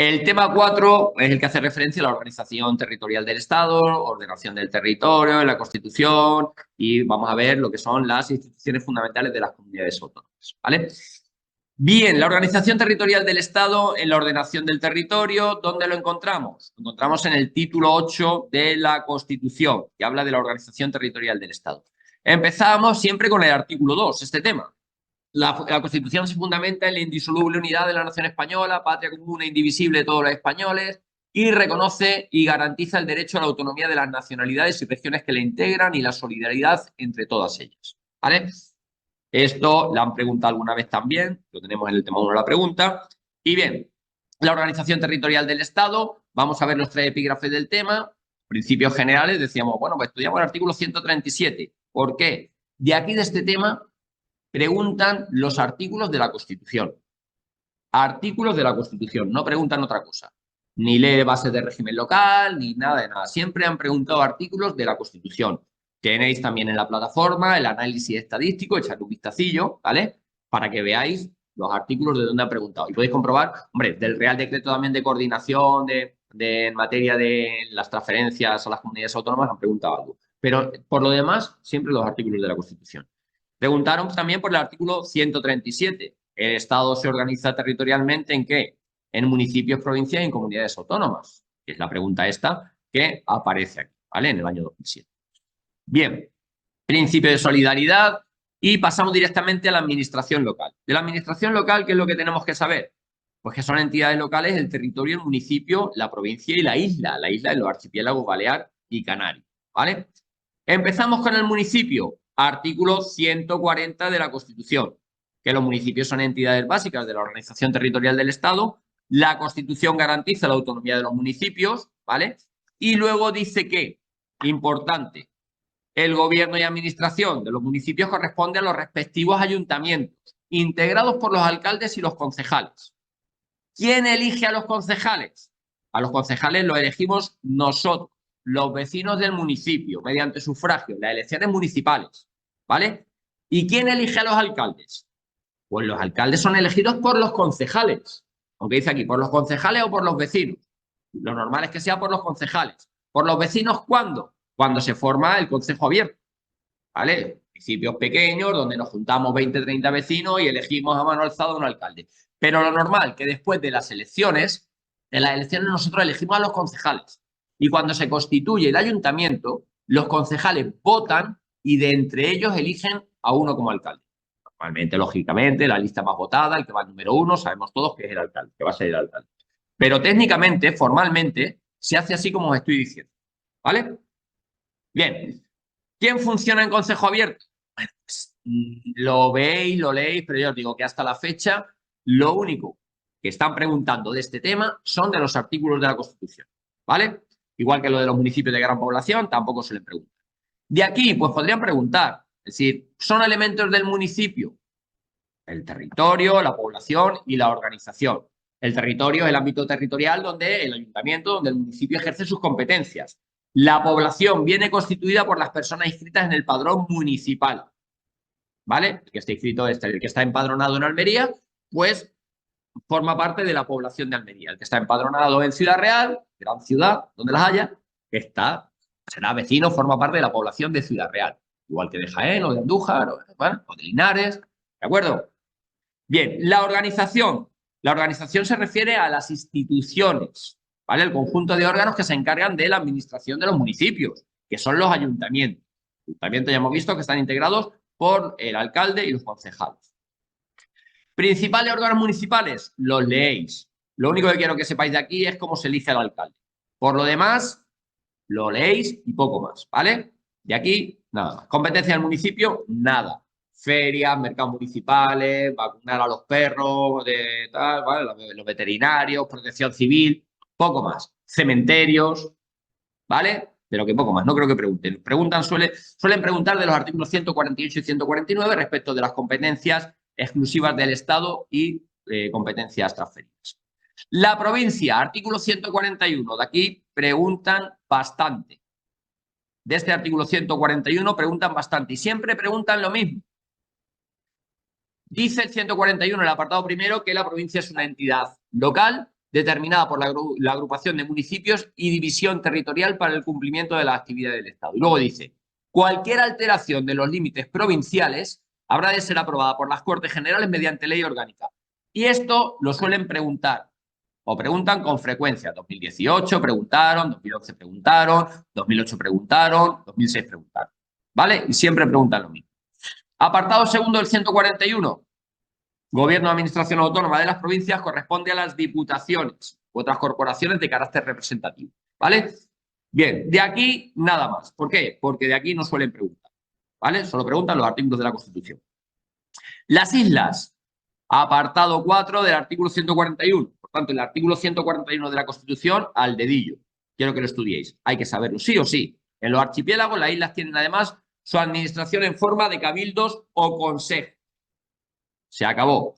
El tema 4 es el que hace referencia a la organización territorial del Estado, ordenación del territorio, la Constitución y vamos a ver lo que son las instituciones fundamentales de las comunidades autónomas, ¿vale? Bien, la organización territorial del Estado en la ordenación del territorio, ¿dónde lo encontramos? Lo encontramos en el título 8 de la Constitución, que habla de la organización territorial del Estado. Empezamos siempre con el artículo 2, este tema. La Constitución se fundamenta en la indisoluble unidad de la nación española, patria común e indivisible de todos los españoles, y reconoce y garantiza el derecho a la autonomía de las nacionalidades y regiones que la integran y la solidaridad entre todas ellas. ¿Vale? Esto la han preguntado alguna vez también, lo tenemos en el tema 1 de la pregunta. Y bien, la organización territorial del Estado, vamos a ver los 3 epígrafes del tema. Principios generales, decíamos, bueno, pues estudiamos el artículo 137. ¿Por qué? De aquí, de este tema, preguntan los artículos de la Constitución. Artículos de la Constitución, no preguntan otra cosa. Ni ley bases de régimen local, ni nada de nada. Siempre han preguntado artículos de la Constitución. Tenéis también en la plataforma el análisis estadístico, echad un vistacillo, ¿vale? Para que veáis los artículos de donde han preguntado. Y podéis comprobar, hombre, del Real Decreto también de coordinación, en materia de las transferencias a las comunidades autónomas, han preguntado algo. Pero por lo demás, siempre los artículos de la Constitución. Preguntaron también por el artículo 137. El Estado se organiza territorialmente ¿en qué? En municipios, provincias y en comunidades autónomas. Es la pregunta esta que aparece aquí, ¿vale? En el año 2007. Bien, principio de solidaridad y pasamos directamente a la administración local. De la administración local, ¿qué es lo que tenemos que saber? Pues que son entidades locales el territorio, el municipio, la provincia y la isla de los archipiélagos Balear y Canario, ¿vale? Empezamos con el municipio, artículo 140 de la Constitución, que los municipios son entidades básicas de la organización territorial del Estado. La Constitución garantiza la autonomía de los municipios, ¿vale? Y luego dice que, importante, el gobierno y administración de los municipios corresponde a los respectivos ayuntamientos, integrados por los alcaldes y los concejales. ¿Quién elige a los concejales? A los concejales los elegimos nosotros, los vecinos del municipio, mediante sufragio, las elecciones municipales, ¿vale? ¿Y quién elige a los alcaldes? Pues los alcaldes son elegidos por los concejales, aunque dice aquí, por los concejales o por los vecinos. Lo normal es que sea por los concejales. ¿Por los vecinos cuándo? Cuando se forma el concejo abierto, ¿vale? Municipios pequeños donde nos juntamos 20, 30 vecinos y elegimos a mano alzada un alcalde. Pero lo normal que después de las elecciones nosotros elegimos a los concejales. Y cuando se constituye el ayuntamiento, los concejales votan y de entre ellos eligen a uno como alcalde. Normalmente, lógicamente, la lista más votada, el que va al número 1, sabemos todos que es el alcalde, que va a ser el alcalde. Pero técnicamente, formalmente, se hace así como os estoy diciendo, ¿vale? Bien. ¿Quién funciona en consejo abierto? Bueno, pues, lo veis, lo leéis, pero yo os digo que hasta la fecha lo único que están preguntando de este tema son de los artículos de la Constitución, ¿vale? Igual que lo de los municipios de gran población, tampoco se les pregunta. De aquí, pues podrían preguntar, es decir, ¿son elementos del municipio? El territorio, la población y la organización. El territorio es el ámbito territorial donde el ayuntamiento, donde el municipio ejerce sus competencias. La población viene constituida por las personas inscritas en el padrón municipal, ¿vale? El que está inscrito, el que está empadronado en Almería, pues forma parte de la población de Almería. El que está empadronado en Ciudad Real, gran ciudad, donde las haya, será vecino, forma parte de la población de Ciudad Real. Igual que de Jaén o de Andújar o de Linares, ¿de acuerdo? Bien, la organización. La organización se refiere a las instituciones, ¿vale? El conjunto de órganos que se encargan de la administración de los municipios, que son los ayuntamientos. Los ayuntamientos ya hemos visto que están integrados por el alcalde y los concejales. Principales órganos municipales, los leéis. Lo único que quiero que sepáis de aquí es cómo se elige al alcalde. Por lo demás, lo leéis y poco más, ¿vale? De aquí, nada más. Competencia del municipio, nada. Ferias, mercados municipales, vacunar a los perros, ¿vale? Los veterinarios, protección civil, poco más. Cementerios, ¿vale? Pero que poco más, no creo que pregunten. Suelen preguntar de los artículos 148 y 149 respecto de las competencias exclusivas del Estado y competencias transferidas. La provincia, artículo 141, de aquí preguntan bastante. De este artículo 141 preguntan bastante y siempre preguntan lo mismo. Dice el 141, el apartado primero, que la provincia es una entidad local determinada por la agrupación de municipios y división territorial para el cumplimiento de las actividades del Estado. Y luego dice, cualquier alteración de los límites provinciales habrá de ser aprobada por las Cortes Generales mediante ley orgánica. Y esto lo suelen preguntar, o preguntan con frecuencia. 2018 preguntaron, 2011 preguntaron, 2008 preguntaron, 2006 preguntaron. ¿Vale? Y siempre preguntan lo mismo. Apartado segundo del 141. Gobierno de Administración Autónoma de las provincias corresponde a las diputaciones u otras corporaciones de carácter representativo. ¿Vale? Bien, de aquí nada más. ¿Por qué? Porque de aquí no suelen preguntar. ¿Vale? Solo preguntan los artículos de la Constitución. Las islas. Apartado 4 del artículo 141. Por tanto, el artículo 141 de la Constitución al dedillo. Quiero que lo estudiéis. Hay que saberlo, sí o sí. En los archipiélagos, las islas tienen además su administración en forma de cabildos o consejos. Se acabó.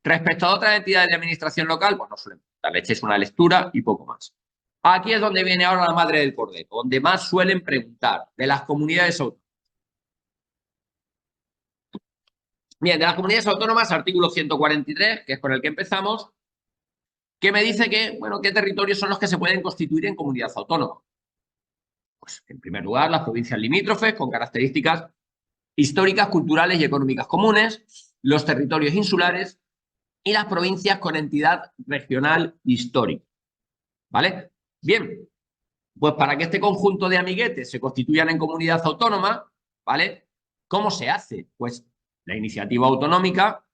Respecto a otras entidades de administración local, pues no suelen preguntar. Le echéis una lectura y poco más. Aquí es donde viene ahora la madre del cordero, donde más suelen preguntar, de las comunidades autónomas. Bien, de las comunidades autónomas, artículo 143, que es con el que empezamos, que me dice que, bueno, qué territorios son los que se pueden constituir en comunidad autónoma. Pues, en primer lugar, las provincias limítrofes con características históricas, culturales y económicas comunes, los territorios insulares y las provincias con entidad regional histórica. ¿Vale? Bien, pues para que este conjunto de amiguetes se constituyan en comunidad autónoma, ¿vale? ¿Cómo se hace? Pues la iniciativa autonómica,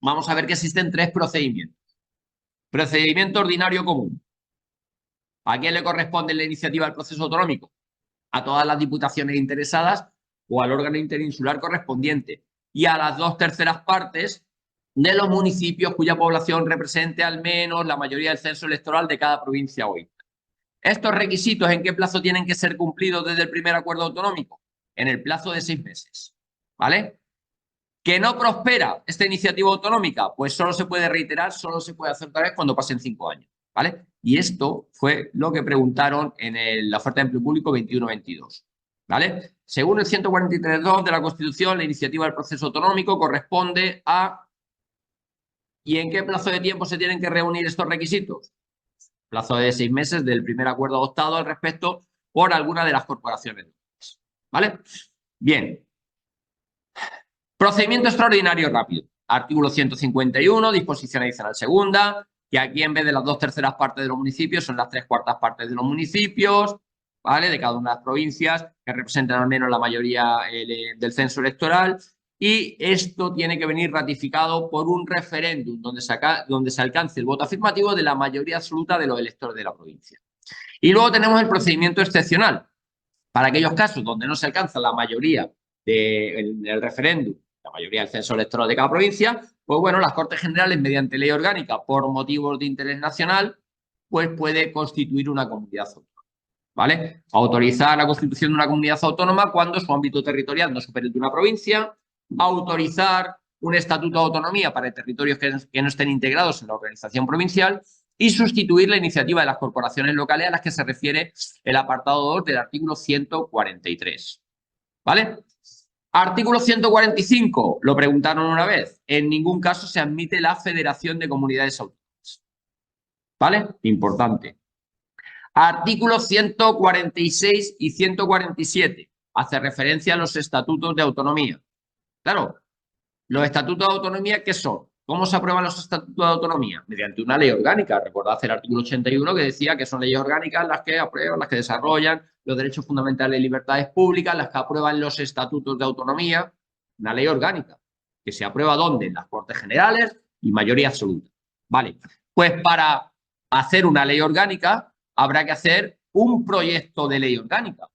vamos a ver que existen 3 procedimientos. Procedimiento ordinario común. ¿A quién le corresponde la iniciativa del proceso autonómico? A todas las diputaciones interesadas o al órgano interinsular correspondiente y a las 2/3 partes de los municipios cuya población represente al menos la mayoría del censo electoral de cada provincia o isla. ¿Estos requisitos en qué plazo tienen que ser cumplidos desde el primer acuerdo autonómico? En el plazo de 6 meses. ¿Vale? ¿Que no prospera esta iniciativa autonómica? Pues solo se puede reiterar, solo se puede hacer otra vez cuando pasen 5 años. ¿Vale? Y esto fue lo que preguntaron en la oferta de empleo público 21-22. ¿Vale? Según el 143.2 de la Constitución, la iniciativa del proceso autonómico corresponde a... ¿Y en qué plazo de tiempo se tienen que reunir estos requisitos? Plazo de 6 meses del primer acuerdo adoptado al respecto por alguna de las corporaciones. ¿Vale? Bien. Procedimiento extraordinario rápido. Artículo 151, disposición adicional segunda, que aquí en vez de las 2/3 partes de los municipios son las 3/4 partes de los municipios, ¿vale? De cada una de las provincias, que representan al menos la mayoría del censo electoral. Y esto tiene que venir ratificado por un referéndum donde se alcance el voto afirmativo de la mayoría absoluta de los electores de la provincia. Y luego tenemos el procedimiento excepcional. Para aquellos casos donde no se alcanza la mayoría del referéndum, la mayoría del censo electoral de cada provincia, pues bueno, las Cortes Generales, mediante ley orgánica, por motivos de interés nacional, pues puede constituir una comunidad autónoma. ¿Vale? Autorizar la constitución de una comunidad autónoma cuando su ámbito territorial no supere el de una provincia, autorizar un estatuto de autonomía para territorios que no estén integrados en la organización provincial y sustituir la iniciativa de las corporaciones locales a las que se refiere el apartado 2 del artículo 143. ¿Vale? Artículo 145, lo preguntaron una vez. En ningún caso se admite la federación de comunidades autónomas. ¿Vale? Importante. Artículos 146 y 147. Hace referencia a los estatutos de autonomía. Claro, los estatutos de autonomía, ¿qué son? ¿Cómo se aprueban los estatutos de autonomía? Mediante una ley orgánica. Recordad el artículo 81 que decía que son leyes orgánicas las que aprueban, las que desarrollan los derechos fundamentales y libertades públicas, las que aprueban los estatutos de autonomía. Una ley orgánica. ¿Que se aprueba dónde? En las Cortes Generales y mayoría absoluta. Vale. Pues para hacer una ley orgánica habrá que hacer un proyecto de ley orgánica.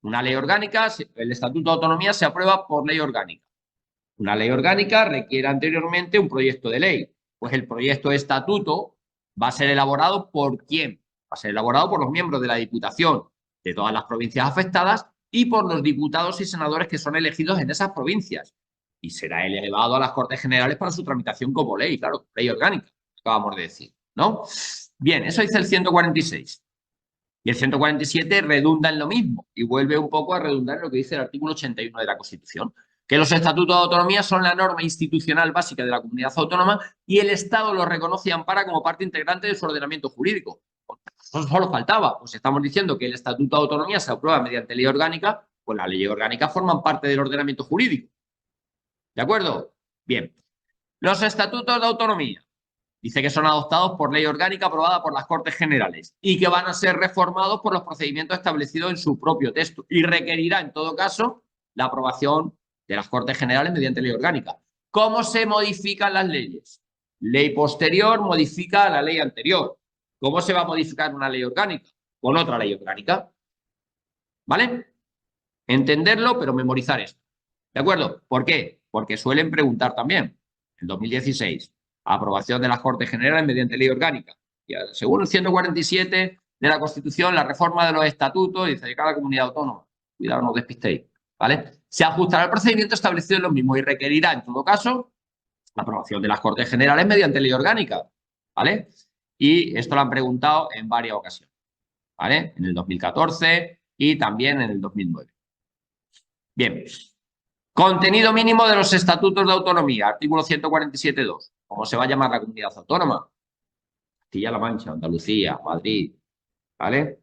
Una ley orgánica, el Estatuto de Autonomía se aprueba por ley orgánica. Una ley orgánica requiere anteriormente un proyecto de ley. Pues el proyecto de estatuto va a ser elaborado ¿por quién? Va a ser elaborado por los miembros de la Diputación de todas las provincias afectadas y por los diputados y senadores que son elegidos en esas provincias. Y será elevado a las Cortes Generales para su tramitación como ley, claro, ley orgánica, acabamos de decir, ¿no? Bien, eso dice el 146. Y el 147 redunda en lo mismo y vuelve un poco a redundar en lo que dice el artículo 81 de la Constitución. Que los estatutos de autonomía son la norma institucional básica de la comunidad autónoma y el Estado los reconoce y ampara como parte integrante de su ordenamiento jurídico. Eso solo faltaba. Pues estamos diciendo que el estatuto de autonomía se aprueba mediante ley orgánica, pues las leyes orgánicas forman parte del ordenamiento jurídico. ¿De acuerdo? Bien. Los estatutos de autonomía. Dice que son adoptados por ley orgánica aprobada por las Cortes Generales y que van a ser reformados por los procedimientos establecidos en su propio texto y requerirá, en todo caso, la aprobación de las Cortes Generales mediante ley orgánica. ¿Cómo se modifican las leyes? Ley posterior modifica la ley anterior. ¿Cómo se va a modificar una ley orgánica? Con otra ley orgánica. ¿Vale? Entenderlo, pero memorizar esto. ¿De acuerdo? ¿Por qué? Porque suelen preguntar también. En 2016, aprobación de las Cortes Generales mediante ley orgánica. Y según el 147 de la Constitución, la reforma de los estatutos, dice, de cada comunidad autónoma. Cuidado, no os despistéis. ¿Vale? Se ajustará el procedimiento establecido en los mismos y requerirá, en todo caso, la aprobación de las Cortes Generales mediante ley orgánica. ¿Vale? Y esto lo han preguntado en varias ocasiones. ¿Vale? En el 2014 y también en el 2009. Bien. Contenido mínimo de los estatutos de autonomía, artículo 147.2. ¿Cómo se va a llamar la comunidad autónoma? Castilla-La Mancha, Andalucía, Madrid, ¿vale?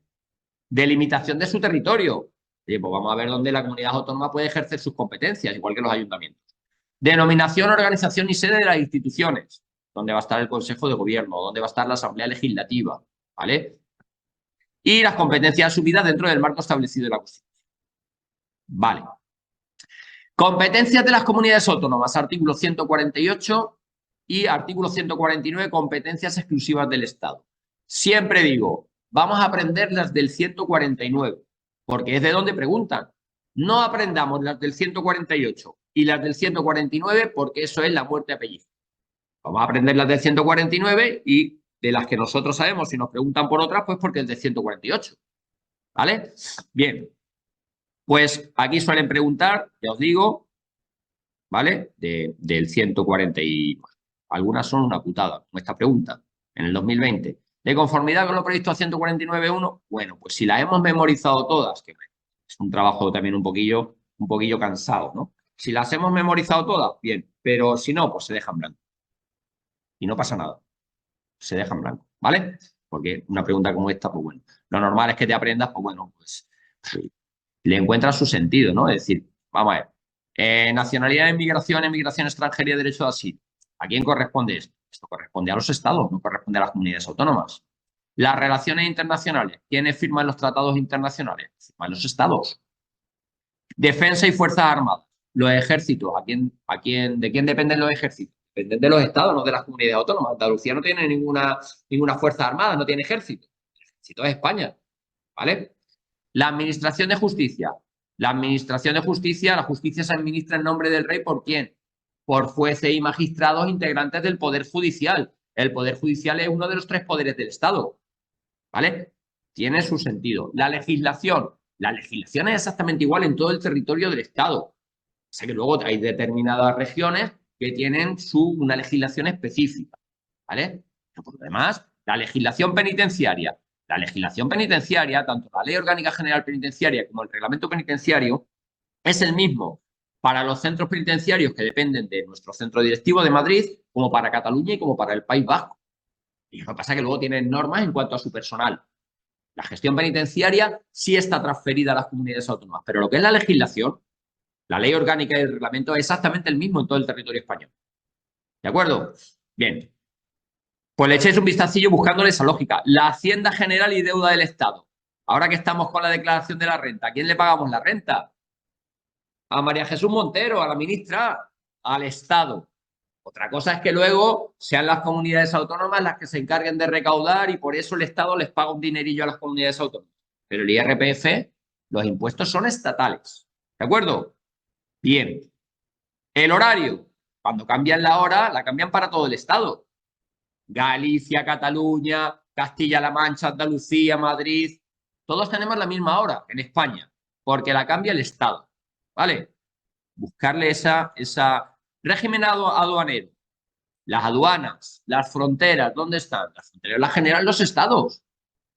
Delimitación de su territorio. Oye, pues vamos a ver dónde la comunidad autónoma puede ejercer sus competencias, igual que los ayuntamientos. Denominación, organización y sede de las instituciones. ¿Dónde va a estar el Consejo de Gobierno? ¿Dónde va a estar la Asamblea Legislativa? ¿Vale? Y las competencias asumidas dentro del marco establecido en la Constitución. Vale. Competencias de las comunidades autónomas, artículo 148 y artículo 149, competencias exclusivas del Estado. Siempre digo, vamos a aprender las del 149, porque es de donde preguntan. No aprendamos las del 148 y las del 149 porque eso es la muerte a pellizco. Vamos a aprender las del 149 y de las que nosotros sabemos, si nos preguntan por otras, pues porque es del 148. ¿Vale? Bien. Pues aquí suelen preguntar, ya os digo, ¿vale? Del 149. Algunas son una putada, como esta pregunta, en el 2020. ¿De conformidad con lo previsto a 149.1? Bueno, pues si las hemos memorizado todas, que es un trabajo también un poquillo cansado, ¿no? Si las hemos memorizado todas, bien, pero si no, pues se dejan blanco. Y no pasa nada, se dejan blanco, ¿vale? Porque una pregunta como esta, pues bueno, lo normal es que te aprendas, pues bueno, pues le encuentras su sentido, ¿no? Es decir, vamos a ver, nacionalidad, emigración extranjera y derecho de asilo. ¿A quién corresponde esto? Esto corresponde a los estados, no corresponde a las comunidades autónomas. Las relaciones internacionales. ¿Quiénes firman los tratados internacionales? Firman los estados. Defensa y fuerzas armadas. Los ejércitos. ¿De quién dependen los ejércitos? Dependen de los estados, no de las comunidades autónomas. Andalucía no tiene ninguna fuerza armada, no tiene ejército. El ejército es España, ¿vale? La administración de justicia. La administración de justicia, la justicia se administra en nombre del rey, ¿por quién? Por jueces y magistrados integrantes del Poder Judicial. El Poder Judicial es uno de los 3 poderes del Estado, ¿vale? Tiene su sentido. La legislación es exactamente igual en todo el territorio del Estado. O sea que luego hay determinadas regiones que tienen una legislación específica, ¿vale? Pero por lo demás, la legislación penitenciaria, tanto la Ley Orgánica General Penitenciaria como el Reglamento Penitenciario, es el mismo para los centros penitenciarios que dependen de nuestro centro directivo de Madrid, como para Cataluña y como para el País Vasco. Y lo que pasa es que luego tienen normas en cuanto a su personal. La gestión penitenciaria sí está transferida a las comunidades autónomas, pero lo que es la legislación, la Ley Orgánica y el Reglamento es exactamente el mismo en todo el territorio español. ¿De acuerdo? Bien. Pues le echéis un vistacillo buscándole esa lógica. La Hacienda General y deuda del Estado. Ahora que estamos con la declaración de la renta, ¿a quién le pagamos la renta? A María Jesús Montero, a la ministra, al Estado. Otra cosa es que luego sean las comunidades autónomas las que se encarguen de recaudar y por eso el Estado les paga un dinerillo a las comunidades autónomas. Pero el IRPF, los impuestos son estatales. ¿De acuerdo? Bien. El horario. Cuando cambian la hora, la cambian para todo el Estado. Galicia, Cataluña, Castilla-La Mancha, Andalucía, Madrid. Todos tenemos la misma hora en España, porque la cambia el Estado. ¿Vale? Buscarle esa régimen aduanero. Las aduanas, las fronteras, ¿dónde están? Las fronteras las generan los estados,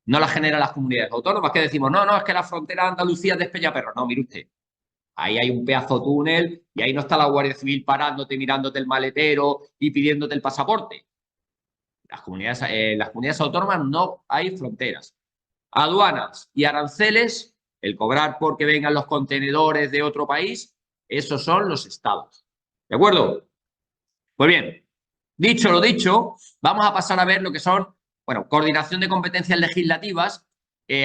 no las generan las comunidades autónomas, que decimos, no, es que la frontera de Andalucía es de Peñaperro. No, mire usted, Ahí hay un pedazo túnel y ahí no está la Guardia Civil parándote, mirándote el maletero y pidiéndote el pasaporte. Las comunidades autónomas no hay fronteras. Aduanas y aranceles, el cobrar porque vengan los contenedores de otro país, esos son los estados. ¿De acuerdo? Pues bien, dicho lo dicho, vamos a pasar a ver lo que son, bueno, coordinación de competencias legislativas.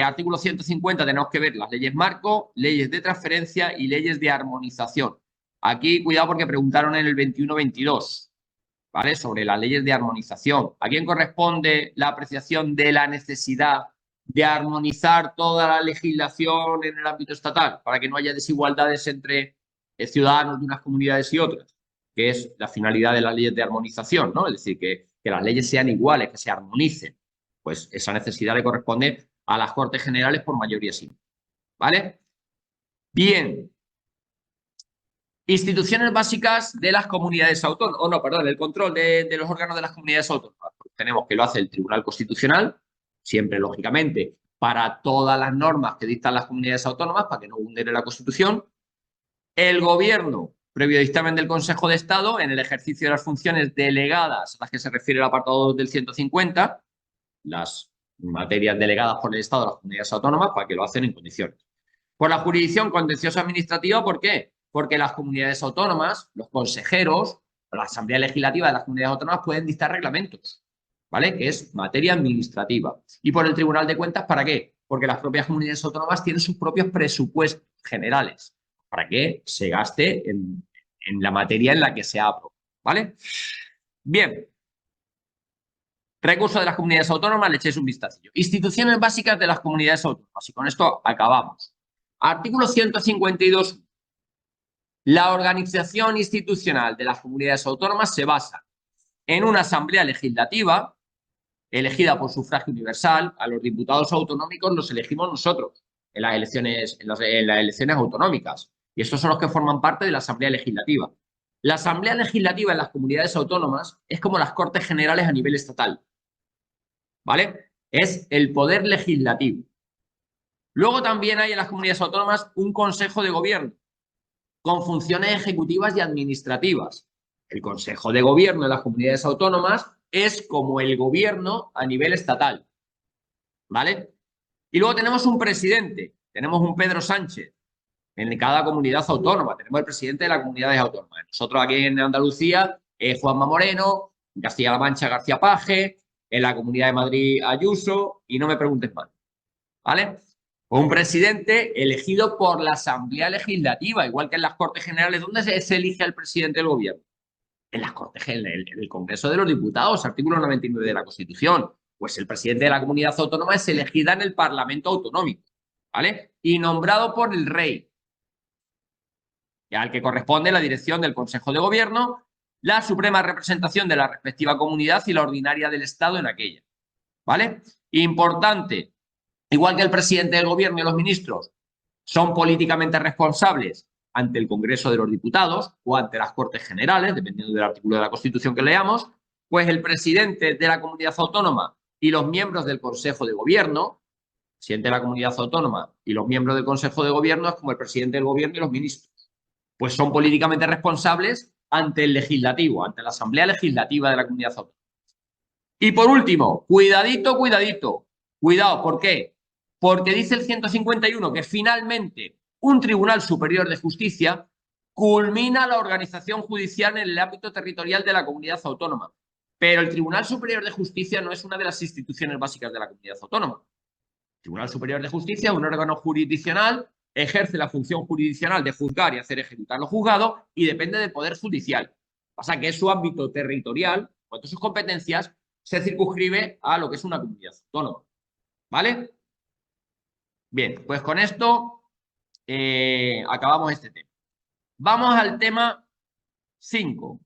Artículo 150 tenemos que ver las leyes marco, leyes de transferencia y leyes de armonización. Aquí, cuidado porque preguntaron en el 21-22. ¿Vale? Sobre las leyes de armonización. ¿A quién corresponde la apreciación de la necesidad de armonizar toda la legislación en el ámbito estatal para que no haya desigualdades entre ciudadanos de unas comunidades y otras? Que es la finalidad de las leyes de armonización, ¿no? Es decir, que las leyes sean iguales, que se armonicen. Pues esa necesidad le corresponde a las Cortes Generales por mayoría simple. ¿Vale? Bien. Instituciones básicas de las comunidades autónomas, perdón, el control de los órganos de las comunidades autónomas. Pues tenemos que lo hace el Tribunal Constitucional, siempre lógicamente para todas las normas que dictan las comunidades autónomas, para que no vulnere la Constitución. El Gobierno, previo dictamen del Consejo de Estado, en el ejercicio de las funciones delegadas a las que se refiere el apartado del 150, las materias delegadas por el Estado a las comunidades autónomas, para que lo hacen en condiciones. Por la jurisdicción contenciosa administrativa, ¿por qué? Porque las comunidades autónomas, los consejeros, la Asamblea Legislativa de las comunidades autónomas pueden dictar reglamentos, ¿vale? Que es materia administrativa. Y por el Tribunal de Cuentas, ¿para qué? Porque las propias comunidades autónomas tienen sus propios presupuestos generales para que se gaste en la materia en la que se ha aprobado, ¿vale? Bien. Recursos de las comunidades autónomas, le echéis un vistacillo. Instituciones básicas de las comunidades autónomas. Y con esto acabamos. Artículo 152. La organización institucional de las comunidades autónomas se basa en una asamblea legislativa elegida por sufragio universal. A los diputados autonómicos los elegimos nosotros en las elecciones autonómicas. Y estos son los que forman parte de la asamblea legislativa. La asamblea legislativa en las comunidades autónomas es como las Cortes Generales a nivel estatal. ¿Vale? Es el poder legislativo. Luego también hay en las comunidades autónomas un consejo de gobierno con funciones ejecutivas y administrativas. El consejo de gobierno de las comunidades autónomas es como el gobierno a nivel estatal. ¿Vale? Y luego tenemos un presidente, tenemos un Pedro Sánchez en cada comunidad autónoma, tenemos el presidente de las comunidades autónomas. Nosotros aquí en Andalucía, Juanma Moreno, en Castilla-La Mancha, García Paje, en la Comunidad de Madrid, Ayuso, y no me preguntes más. ¿Vale? Un presidente elegido por la Asamblea Legislativa, igual que en las Cortes Generales. ¿Dónde se elige al presidente del gobierno? En las Cortes Generales, en el Congreso de los Diputados, artículo 99 de la Constitución. Pues el presidente de la comunidad autónoma es elegida en el Parlamento Autonómico, ¿vale? Y nombrado por el rey, y al que corresponde la dirección del Consejo de Gobierno, la suprema representación de la respectiva comunidad y la ordinaria del Estado en aquella, ¿vale? Importante, igual que el presidente del gobierno y los ministros son políticamente responsables ante el Congreso de los Diputados o ante las Cortes Generales, dependiendo del artículo de la Constitución que leamos, pues el presidente de la comunidad autónoma y los miembros del Consejo de Gobierno, el presidente de la comunidad autónoma y los miembros del Consejo de Gobierno es como el presidente del gobierno y los ministros. Pues son políticamente responsables ante el legislativo, ante la Asamblea Legislativa de la comunidad autónoma. Y por último, cuidadito, cuidadito. Cuidado, ¿por qué? Porque dice el 151 que finalmente un Tribunal Superior de Justicia culmina la organización judicial en el ámbito territorial de la comunidad autónoma. Pero el Tribunal Superior de Justicia no es una de las instituciones básicas de la comunidad autónoma. El Tribunal Superior de Justicia es un órgano jurisdiccional, ejerce la función jurisdiccional de juzgar y hacer ejecutar lo juzgado y depende del Poder Judicial. Pasa que es su ámbito territorial, cuanto a sus competencias, se circunscribe a lo que es una comunidad autónoma. ¿Vale? Bien, pues con esto acabamos este tema. Vamos al tema 5.